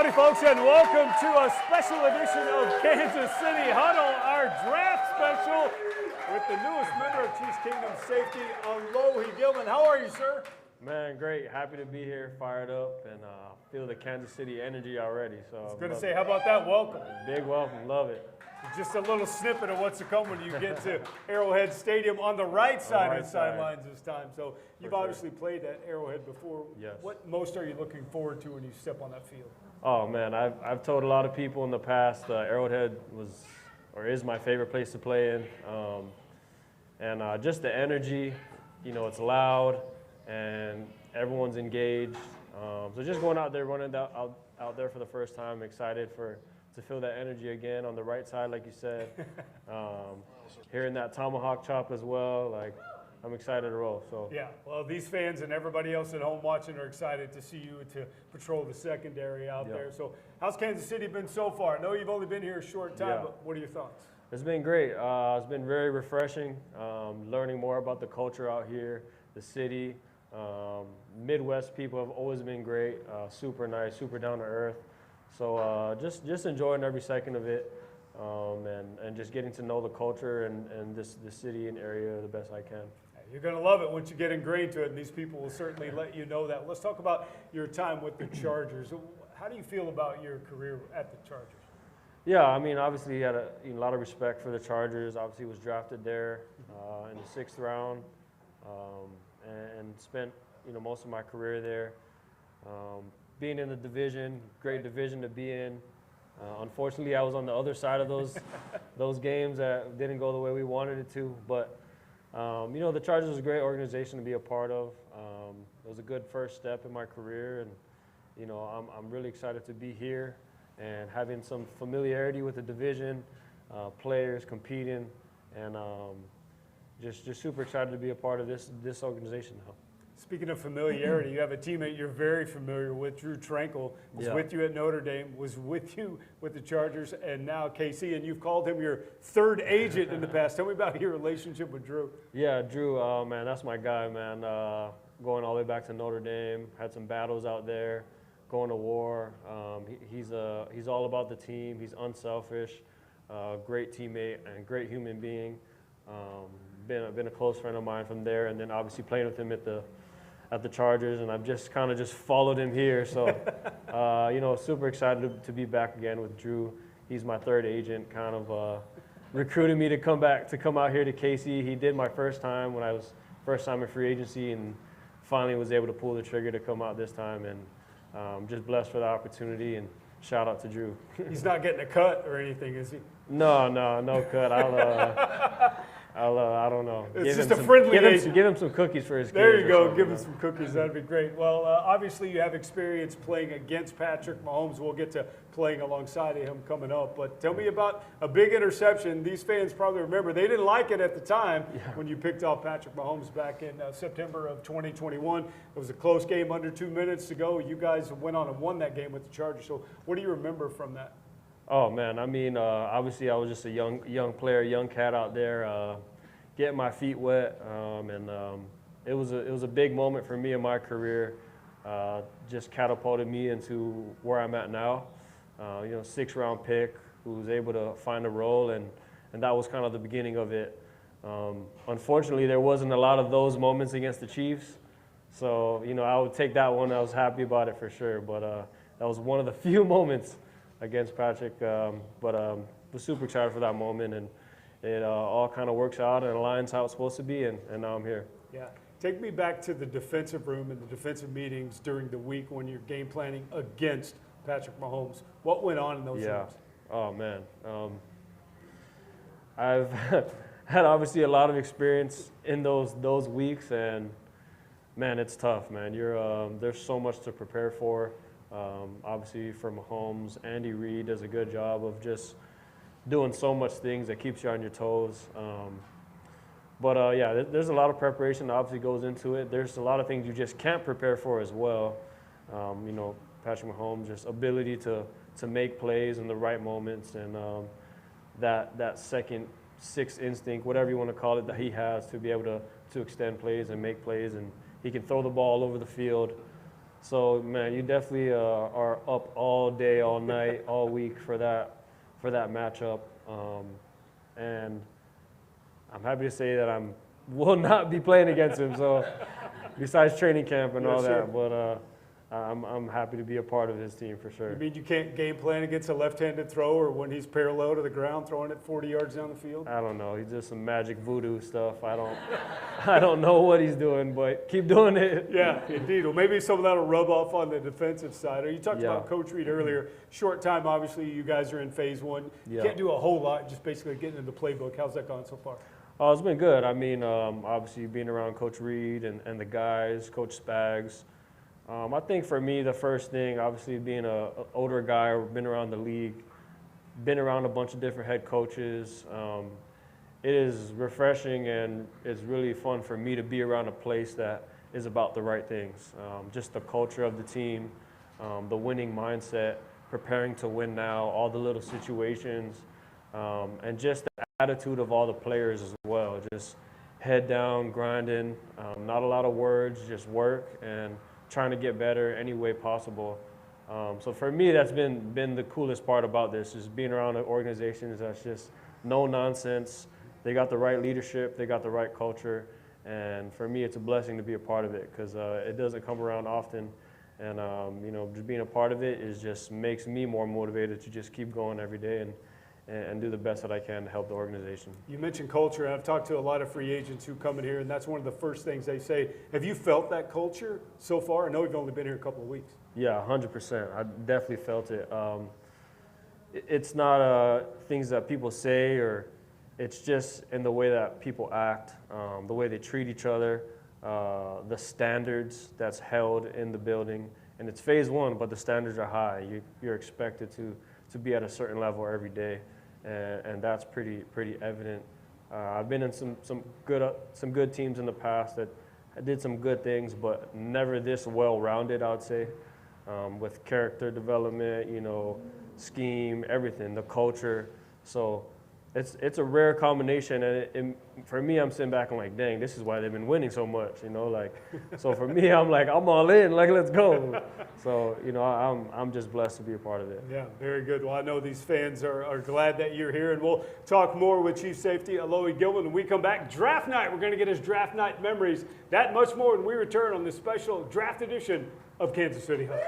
Howdy, folks, and welcome to a special edition of Kansas City Huddle, our draft special with the newest member of Chiefs Kingdom safety, Alohi Gilman. How are you, sir? Man, great. Happy to be here, fired up, and feel the Kansas City energy already. So I was going to say, how about that welcome? Big welcome, love it. Just a little snippet of what's to come when you get to Arrowhead Stadium on the right side of the sidelines this time. So you've obviously played at Arrowhead before. Yes. What most are you looking forward to when you step on that field? Oh man, I've told a lot of people in the past Arrowhead is my favorite place to play in, and just the energy. You know, it's loud and everyone's engaged. So just going out there, running out there for the first time, excited to feel that energy again on the right side, like you said. Hearing that tomahawk chop as well, like I'm excited to roll. So yeah, well, these fans and everybody else at home watching are excited to see you to patrol the secondary out there. So how's Kansas City been so far? I know you've only been here a short time, but what are your thoughts? It's been great. It's been very refreshing, learning more about the culture out here, the city. Midwest people have always been great, super nice, super down to earth. So just enjoying every second of it, and just getting to know the culture and this city and area the best I can. You're going to love it once you get ingrained to it, and these people will certainly let you know that. Let's talk about your time with the Chargers. How do you feel about your career at the Chargers? Yeah, I mean, obviously he had a lot of respect for the Chargers. Obviously was drafted there in the 6th round, and spent most of my career there. Being in the division, great division to be in. Unfortunately, I was on the other side of those games that didn't go the way we wanted it to. But the Chargers was a great organization to be a part of. It was a good first step in my career, and I'm really excited to be here and having some familiarity with the division, players competing, and just super excited to be a part of this organization now. Speaking of familiarity, you have a teammate you're very familiar with, Drew Tranquil, was with you at Notre Dame, was with you with the Chargers, and now KC, and you've called him your third agent in the past. Tell me about your relationship with Drew. Yeah, Drew, man, that's my guy, man. Going all the way back to Notre Dame, had some battles out there, going to war. He's all about the team. He's unselfish, great teammate, and great human being. Been a close friend of mine from there, and then obviously playing with him at the Chargers, and I've just kind of followed him here. So, super excited to be back again with Drew. He's my third agent, kind of recruited me to come out here to KC. He did my first time when I was first time in free agency, and finally was able to pull the trigger to come out this time, and just blessed for the opportunity, and shout out to Drew. He's not getting a cut or anything, is he? No cut. I don't know. It's just a friendly agent. Give him some cookies for his kids. There you go. Give him some cookies. That'd be great. Well, obviously you have experience playing against Patrick Mahomes. We'll get to playing alongside of him coming up. But tell me about a big interception. These fans probably remember. They didn't like it at the time when you picked off Patrick Mahomes back in September of 2021. It was a close game, under 2 minutes to go. You guys went on and won that game with the Chargers. So what do you remember from that? Oh man, I mean, obviously I was just a young player, young cat out there, getting my feet wet, and it was a big moment for me in my career. Just catapulted me into where I'm at now. 6th round pick who was able to find a role, and that was kind of the beginning of it. Unfortunately, there wasn't a lot of those moments against the Chiefs, so I would take that one. I was happy about it for sure, but that was one of the few moments against Patrick, but was super excited for that moment, and it all kind of works out and aligns how it's supposed to be, and now I'm here. Yeah. Take me back to the defensive room and the defensive meetings during the week when you're game planning against Patrick Mahomes. What went on in those rooms? Oh, man. I've had obviously a lot of experience in those weeks, and, man, it's tough, man. There's so much to prepare for. Obviously for Mahomes, Andy Reid does a good job of just doing so much things that keeps you on your toes. But there's a lot of preparation that obviously goes into it. There's a lot of things you just can't prepare for as well. Patrick Mahomes' just ability to make plays in the right moments, and that second, sixth instinct, whatever you want to call it, that he has to be able to extend plays and make plays, and he can throw the ball all over the field. So man, you definitely are up all day, all night, all week for that matchup. And I'm happy to say that will not be playing against him. So besides training camp and all sure. that, but I'm happy to be a part of his team for sure. You mean you can't game plan against a left-handed throw or when he's parallel to the ground throwing it 40 yards down the field? I don't know. He does some magic voodoo stuff. I don't know what he's doing, but keep doing it. Yeah, indeed. Well, maybe some of that will rub off on the defensive side. You talked about Coach Reed earlier. Short time, obviously, you guys are in phase one. You can't do a whole lot, just basically getting into the playbook. How's that gone so far? Oh, it's been good. I mean, obviously being around Coach Reed and the guys, Coach Spags. I think for me, the first thing, obviously being an older guy, been around the league, been around a bunch of different head coaches, it is refreshing and it's really fun for me to be around a place that is about the right things. Just the culture of the team, the winning mindset, preparing to win now, all the little situations, and just the attitude of all the players as well. Just head down, grinding, not a lot of words, just work and trying to get better any way possible. So for me, that's been the coolest part about this, is being around organizations that's just no nonsense. They got the right leadership, they got the right culture, and for me, it's a blessing to be a part of it because it doesn't come around often. And just being a part of it just makes me more motivated to just keep going every day and do the best that I can to help the organization. You mentioned culture, and I've talked to a lot of free agents who come in here, and that's one of the first things they say. Have you felt that culture so far? I know you've only been here a couple of weeks. Yeah, 100%. I definitely felt it. It's not things that people say, or it's just in the way that people act, the way they treat each other, the standards that's held in the building. And it's phase one, but the standards are high. You're expected to be at a certain level every day, and that's pretty evident. I've been in some good teams in the past that did some good things, but never this well-rounded, I would say, with character development, scheme, everything, the culture. So it's a rare combination, and for me, I'm sitting back and like, dang, this is why they've been winning so much, So for me, I'm like, I'm all in, like, let's go. So I'm just blessed to be a part of it. Yeah, very good. Well, I know these fans are glad that you're here, and we'll talk more with Chief Safety Alohi Gilman when we come back. Draft night, we're going to get his draft night memories. That much more when we return on this special draft edition of Kansas City Huddle.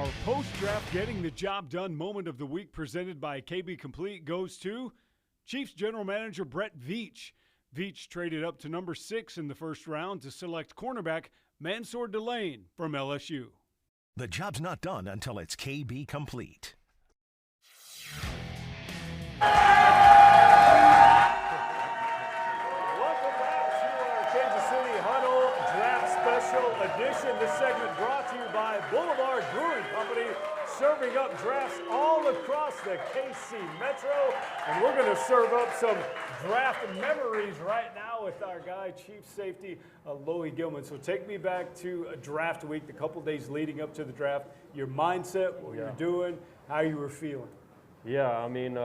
Our post-draft Getting the Job Done moment of the week presented by KB Complete goes to Chiefs General Manager Brett Veach. Veach traded up to number 6 in the first round to select cornerback Mansour Delane from LSU. The job's not done until it's KB Complete. Welcome back to our Kansas City Huddle Draft Special Edition. This segment brought to you by Boulevard Brewing Company, serving up drafts all across the KC Metro. And we're going to serve up some draft memories right now with our guy, Chief Safety Alohi Gilman. So take me back to a draft week, the couple days leading up to the draft, your mindset, what you're doing, how you were feeling. Yeah, I mean,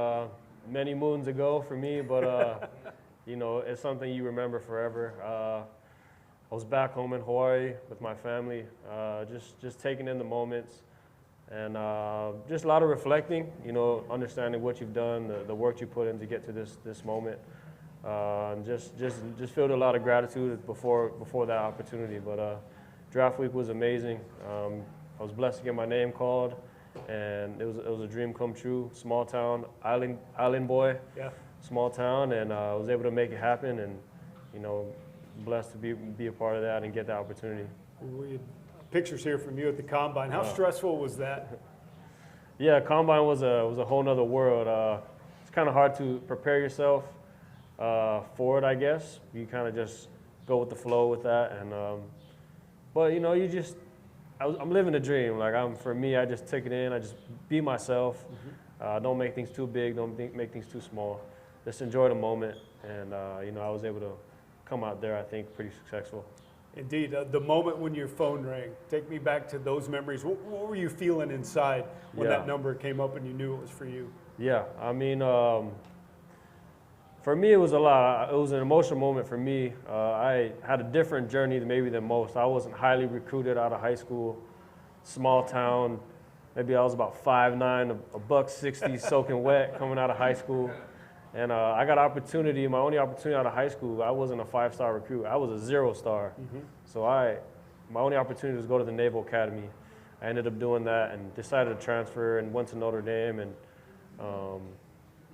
many moons ago for me, but, you know, it's something you remember forever. I was back home in Hawaii with my family, just taking in the moments and just a lot of reflecting, you know, understanding what you've done, the work you put in to get to this moment. And just felt a lot of gratitude before that opportunity. But draft week was amazing. I was blessed to get my name called, and it was a dream come true. Small town, island boy, small town, and I was able to make it happen. And you know, blessed to be a part of that and get that opportunity. We had pictures here from you at the Combine. How stressful was that? Yeah, Combine was a whole nother world. It's kind of hard to prepare yourself for it, I guess. You kind of just go with the flow with that, and but you know, I'm living a dream. Like for me, I just took it in. I just be myself. Don't make things too big. Don't make things too small. Just enjoy the moment, and you know, I was able to come out there, I think, pretty successful. Indeed. The moment when your phone rang, take me back to those memories. What were you feeling inside when that number came up and you knew it was for you? Yeah, I mean, for me, it was a lot. It was an emotional moment for me. I had a different journey than most. I wasn't highly recruited out of high school, small town. Maybe I was about 5'9", a $160 soaking wet coming out of high school. And I got opportunity, my only opportunity out of high school. I wasn't a 5-star recruit. I was a 0-star. So my only opportunity was to go to the Naval Academy. I ended up doing that and decided to transfer and went to Notre Dame. And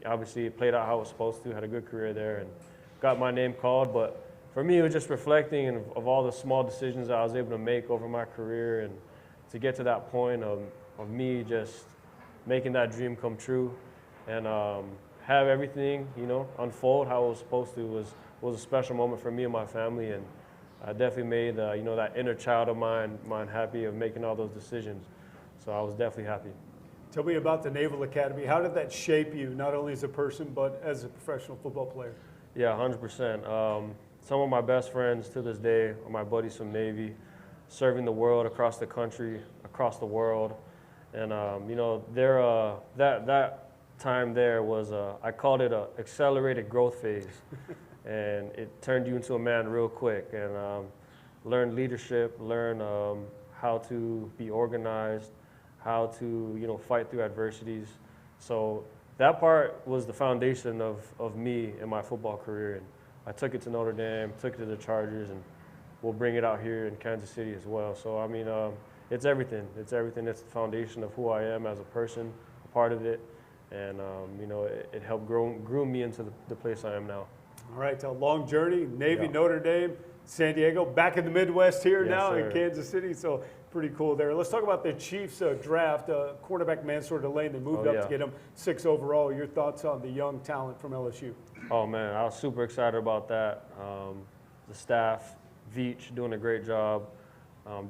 obviously it played out how it was supposed to, had a good career there and got my name called. But for me, it was just reflecting of all the small decisions that I was able to make over my career and to get to that point of me just making that dream come true. And have everything, you know, unfold how it was supposed to was a special moment for me and my family, and I definitely made you know, that inner child of mine happy of making all those decisions. So I was definitely happy. Tell me about the Naval Academy. How did that shape you, not only as a person but as a professional football player? Yeah, 100%. Some of my best friends to this day are my buddies from Navy, serving the world across the country, across the world, and you know, that time there was, I called it a accelerated growth phase. And it turned you into a man real quick, and learn leadership, learn how to be organized, how to, you know, fight through adversities. So that part was the foundation of me and my football career. And I took it to Notre Dame, took it to the Chargers, and we'll bring it out here in Kansas City as well. So I mean, it's everything. It's everything. It's the foundation of who I am as a person, a part of it. And you know, it helped groom me into the place I am now. All right, a long journey, Navy, Notre Dame, San Diego, back in the Midwest here now in Kansas City, so pretty cool there. Let's talk about the Chiefs draft, quarterback Mansour Delane. They moved up to get him 6 overall. Your thoughts on the young talent from LSU? Oh man, I was super excited about that. The staff, Veach doing a great job.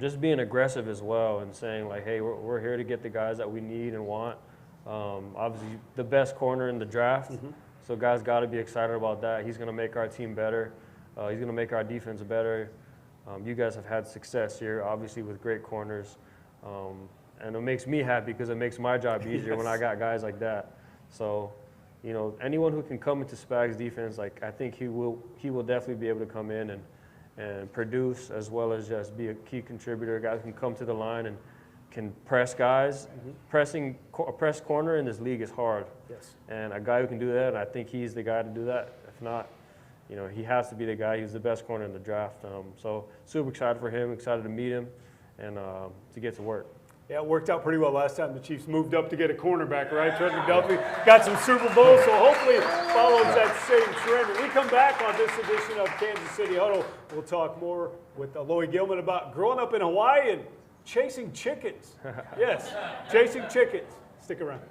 Just being aggressive as well and saying like, hey, we're here to get the guys that we need and want. Obviously, the best corner in the draft, so guys got to be excited about that. He's going to make our team better. He's going to make our defense better. You guys have had success here, obviously, with great corners. And it makes me happy because it makes my job easier when I got guys like that. So, you know, anyone who can come into Spag's defense, like I think he will definitely be able to come in and produce as well as just be a key contributor. Guys can come to the line and can press guys. A press corner in this league is hard. Yes. And a guy who can do that, I think he's the guy to do that. If not, you know, he has to be the guy. He's the best corner in the draft. So super excited for him, excited to meet him, and to get to work. Yeah, it worked out pretty well last time the Chiefs moved up to get a cornerback, right? Trent McDuffie got some Super Bowls, so hopefully follows that same trend. When we come back on this edition of Kansas City Huddle, we'll talk more with Alohi Gilman about growing up in Hawaii and chasing chickens. Yes, chasing chickens. Stick around.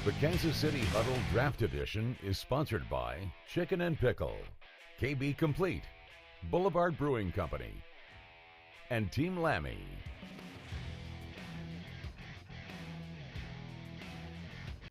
The Kansas City Huddle Draft Edition is sponsored by Chicken and Pickle, KB Complete, Boulevard Brewing Company, and Team Lammy.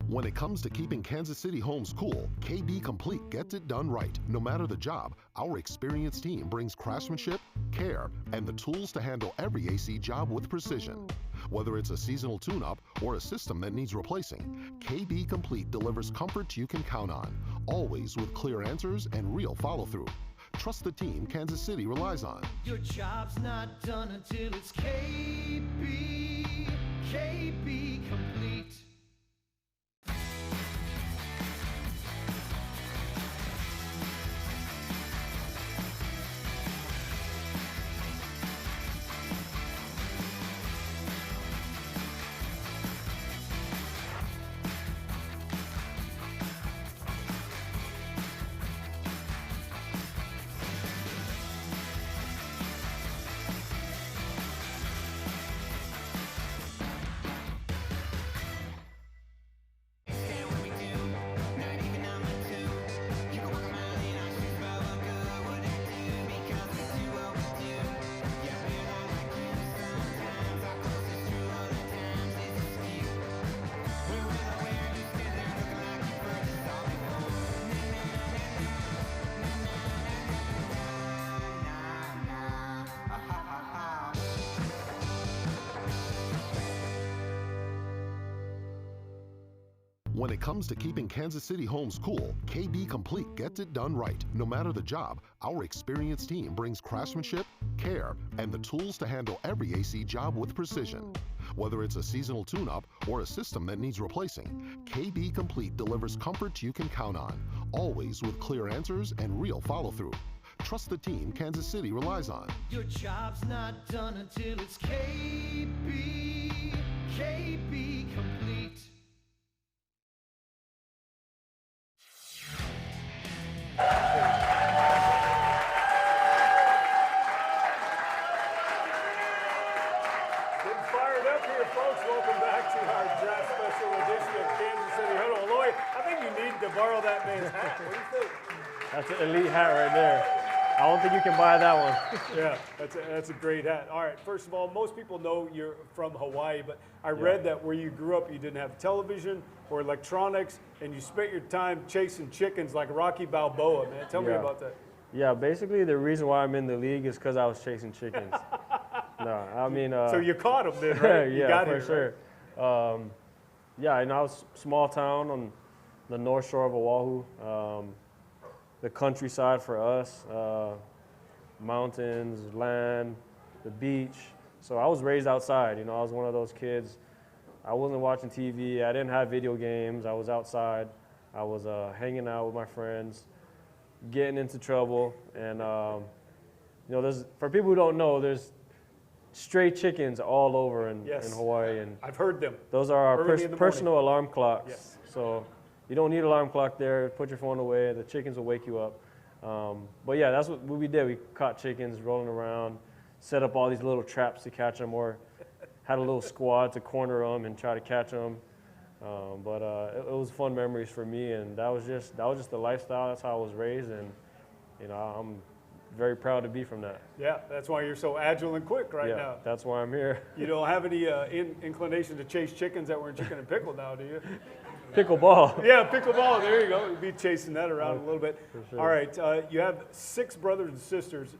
When it comes to keeping Kansas City homes cool, KB Complete gets it done right. No matter the job, our experienced team brings craftsmanship, care, and the tools to handle every AC job with precision. Whether it's a seasonal tune-up or a system that needs replacing, KB Complete delivers comfort you can count on, always with clear answers and real follow-through. Trust the team Kansas City relies on. Your job's not done until it's KB Complete. When it comes to keeping Kansas City homes cool, KB Complete gets it done right. No matter the job, our experienced team brings craftsmanship, care, and the tools to handle every AC job with precision. Whether it's a seasonal tune-up or a system that needs replacing, KB Complete delivers comfort you can count on, always with clear answers and real follow-through. Trust the team Kansas City relies on. Your job's not done until it's KB Complete. Getting fired up here, folks. Welcome back to our draft special edition of Kansas City Huddle. Alohi, I think you need to borrow that man's hat. What do you think? That's an elite hat right there. I don't think you can buy that one. Yeah, that's a great hat. All right, first of all, most people know you're from Hawaii, but I read that where you grew up, you didn't have television or electronics, and you spent your time chasing chickens like Rocky Balboa, man. Tell me about that. Yeah, basically the reason why I'm in the league is because I was chasing chickens. No, I mean. So you caught them then, right? You yeah, got for here, sure. Right? Yeah, and I was small town on the north shore of Oahu. The countryside for us, mountains, land, the beach. So I was raised outside. You know, I was one of those kids. I wasn't watching TV. I didn't have video games. I was outside. I was hanging out with my friends, getting into trouble. And, you know, for people who don't know, there's stray chickens all over in Hawaii. And I've heard them. those are our Early in the personal morning. alarm clocks. Yes. So you don't need an alarm clock there. Put your phone away. The chickens will wake you up. But yeah, that's what we did. We caught chickens rolling around, set up all these little traps to catch them, or had a little squad to corner them and try to catch them. But it was fun memories for me, and that was just the lifestyle. That's how I was raised, and you know, I'm very proud to be from that. Yeah, that's why you're so agile and quick right Yeah, now. that's why I'm here. You don't have any inclination to chase chickens that were in Chicken and Pickle now, do you? Pickleball. Yeah, pickleball. There you go. We'll be chasing that around a little bit. sure. All right. You have 6 brothers and sisters.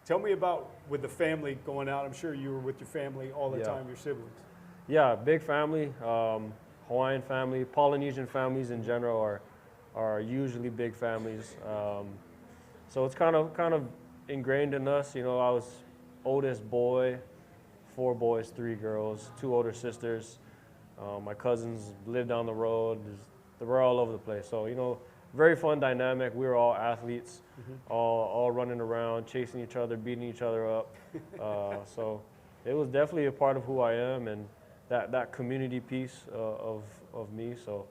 Tell me about with the family going out. I'm sure you were with your family all the time, your siblings. Yeah, big family. Hawaiian family, Polynesian families in general are usually big families. So it's kind of ingrained in us. You know, I was oldest boy, 4 boys, 3 girls, 2 older sisters. My cousins lived down the road. They were all over the place. So, you know, very fun dynamic. We were all athletes, all running around, chasing each other, beating each other up. So it was definitely a part of who I am, and that community piece of me. So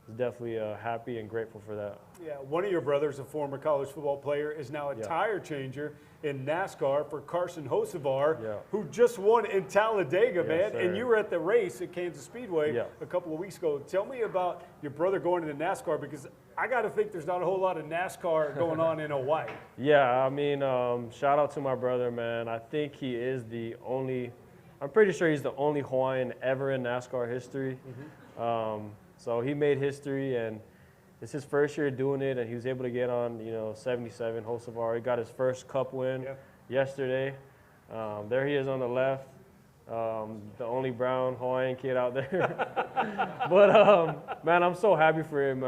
I was definitely happy and grateful for that. Yeah, one of your brothers, a former college football player, is now a tire changer in NASCAR for Carson Hocevar, who just won in Talladega, man. sir. And you were at the race at Kansas Speedway Yeah. a couple of weeks ago. Tell me about your brother going into NASCAR, because I got to think there's not a whole lot of NASCAR going on in Hawaii. Yeah, I mean, shout out to my brother, man. I think he is I'm pretty sure he's the only Hawaiian ever in NASCAR history. So he made history, and it's his first year doing it, and he was able to get on, 77 Hocevar. He got his first Cup win yesterday. There he is on the left, the only brown Hawaiian kid out there. But man, I'm so happy for him.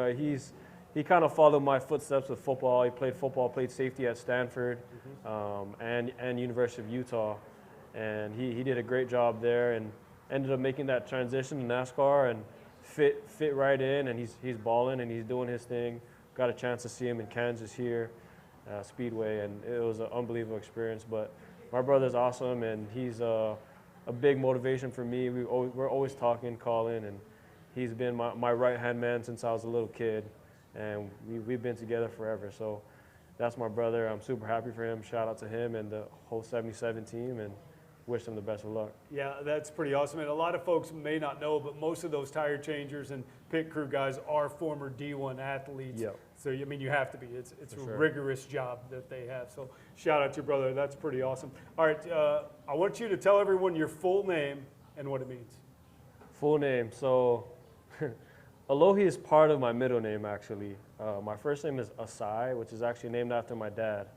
He kind of followed my footsteps with football. He played football, played safety at Stanford, and University of Utah, and he did a great job there, and ended up making that transition to NASCAR and fit right in, and he's balling and he's doing his thing. Got a chance to see him in Kansas here, Speedway, and it was an unbelievable experience. But my brother's awesome, and he's a big motivation for me. We're always talking, calling, and he's been my right-hand man since I was a little kid, and we've been together forever. So that's my brother. I'm super happy for him. Shout out to him and the whole 77 team, and wish them the best of luck. Yeah, that's pretty awesome. And a lot of folks may not know, but most of those tire changers and pit crew guys are former D1 athletes. Yep. So, I mean, you have to be. It's a sure. rigorous job that they have. So shout out to your brother. That's pretty awesome. All right, I want you to tell everyone your full name and what it means. Full name. So Alohi is part of my middle name, actually. My first name is Asai, which is actually named after my dad.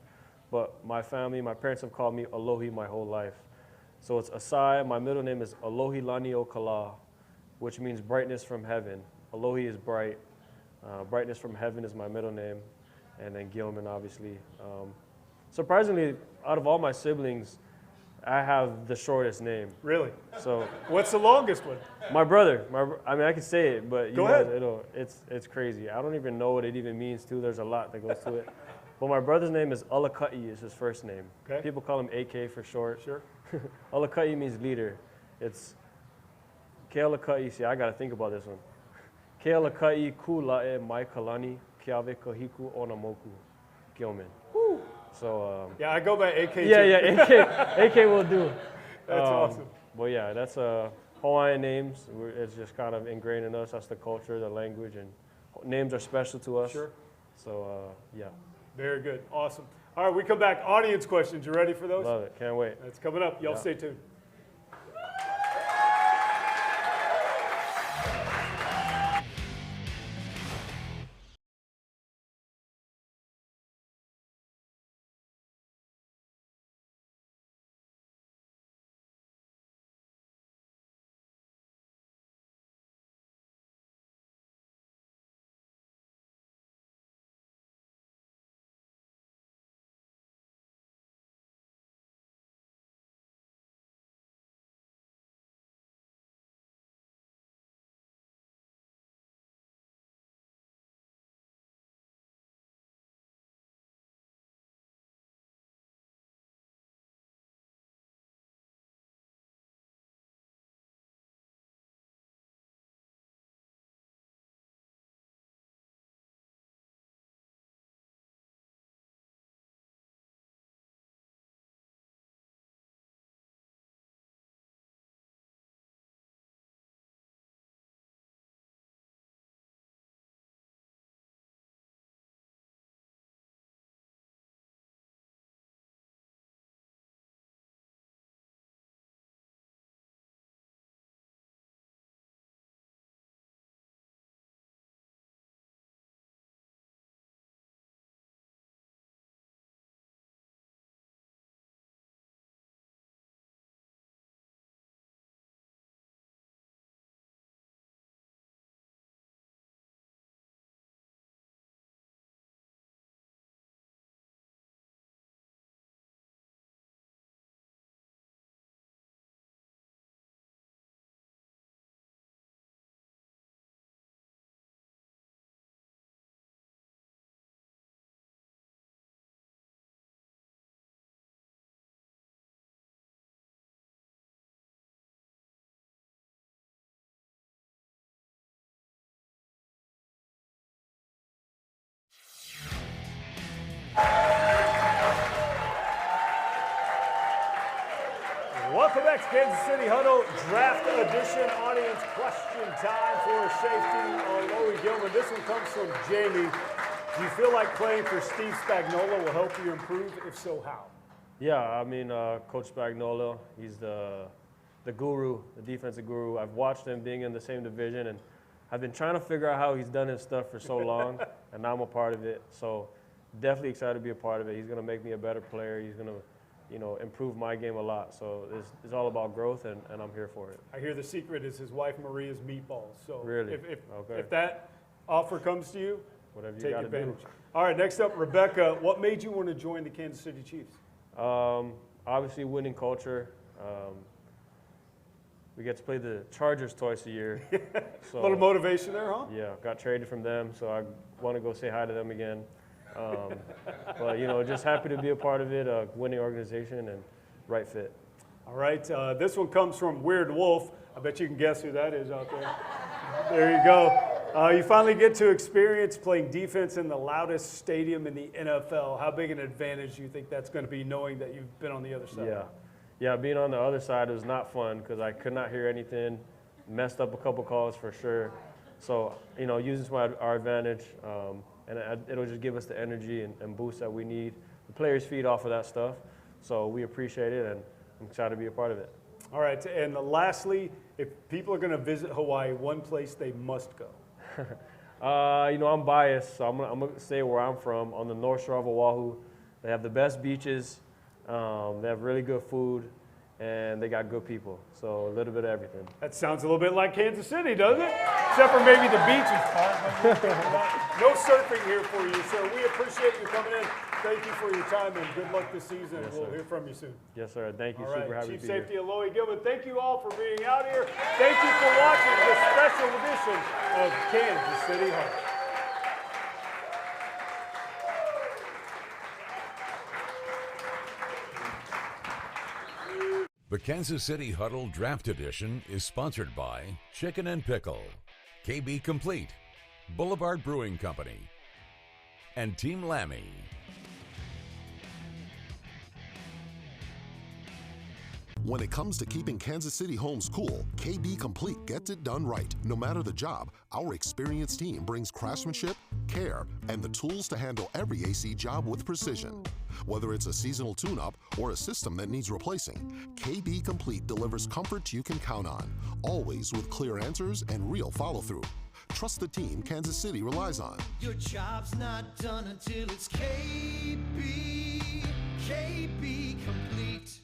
But my parents have called me Alohi my whole life. So it's Asai. My middle name is Alohi Lani Okala, which means brightness from heaven. Alohi is bright. Brightness from heaven is my middle name. And then Gilman, obviously. Surprisingly, out of all my siblings, I have the shortest name. Really? So what's the longest one? my brother. I mean, I can say it, but Go ahead. It's crazy. I don't even know what it even means, too. There's a lot that goes to it. But my brother's name is Alaka'i, is his first name. Okay. People call him AK for short. Sure. Alaka'i means leader. It's Kealaka'i. See, I got to think about this one. Kealaka'i kula'e mai kalani kiave kahiku onamoku. Gilman. So, yeah, I go by AK. AK will do. That's awesome. But yeah, that's Hawaiian names. It's just kind of ingrained in us. That's the culture, the language, and names are special to us. Sure. So, yeah. Very good. Awesome. All right, we come back. Audience questions. You ready for those? Love it. Can't wait. That's coming up. Y'all stay tuned. Welcome back to Kansas City Huddle Draft Edition. Audience question time for safety. Alohi Gilman. This one comes from Jamie. Do you feel like playing for Steve Spagnuolo will help you improve? If so, how? Yeah, I mean, Coach Spagnuolo, he's the guru, the defensive guru. I've watched him being in the same division, and I've been trying to figure out how he's done his stuff for so long, and now I'm a part of it. So definitely excited to be a part of it. He's going to make me a better player. He's going to, improve my game a lot. So it's all about growth, and I'm here for it. I hear the secret is his wife Maria's meatballs. So Really? if that offer comes to you, Whatever you take got to do. advantage. All right, next up, Rebecca. What made you want to join the Kansas City Chiefs? Obviously, winning culture. We get to play the Chargers twice a year. So, A little motivation there, huh? yeah, got traded from them, so I want to go say hi to them again. But, just happy to be a part of it, a winning organization and right fit. All right, this one comes from Weird Wolf. I bet you can guess who that is out there. There you go. You finally get to experience playing defense in the loudest stadium in the NFL. How big an advantage do you think that's going to be, knowing that you've been on the other side? Yeah, being on the other side was not fun because I could not hear anything, messed up a couple calls for sure. So, using to our advantage, and it'll just give us the energy and boost that we need. The players feed off of that stuff, so we appreciate it, and I'm excited to be a part of it. All right, and lastly, if people are going to visit Hawaii, one place they must go. I'm biased, so I'm gonna stay where I'm from, on the North Shore of Oahu. They have the best beaches, they have really good food, and they got good people. So a little bit of everything. That sounds a little bit like Kansas City, doesn't it? Except for maybe the beaches part. No surfing here for you, sir. We appreciate you coming in. Thank you for your time, and good luck this season. Yes, we'll sir. hear from you soon. Yes, sir. Thank you. All Super right, happy Chief to be here. Safety Alohi Gilman, thank you all for being out here. Thank you for watching this special edition of Kansas City Huddle. The Kansas City Huddle Draft Edition is sponsored by Chicken and Pickle, KB Complete, Boulevard Brewing Company, and Team Lammy. When it comes to keeping Kansas City homes cool, KB Complete gets it done right. No matter the job, our experienced team brings craftsmanship, care, and the tools to handle every AC job with precision. Whether it's a seasonal tune-up or a system that needs replacing, KB Complete delivers comfort you can count on, always with clear answers and real follow-through. Trust the team Kansas City relies on. Your job's not done until it's KB. KB Complete.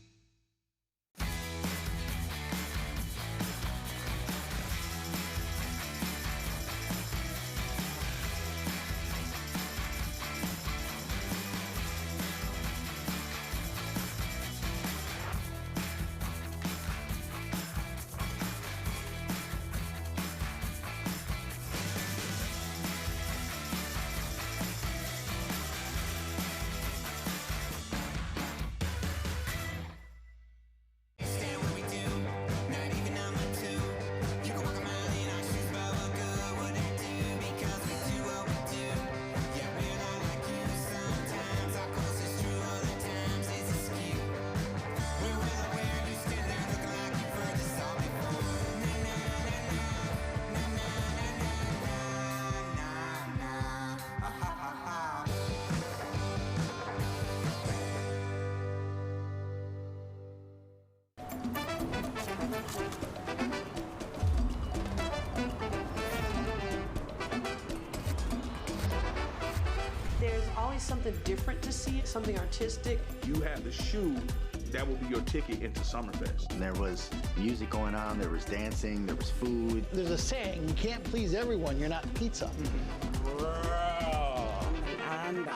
There's always something different to see, something artistic. You have the shoe that will be your ticket into Summerfest. And there was music going on, there was dancing, there was food. There's a saying, you can't please everyone, you're not pizza. And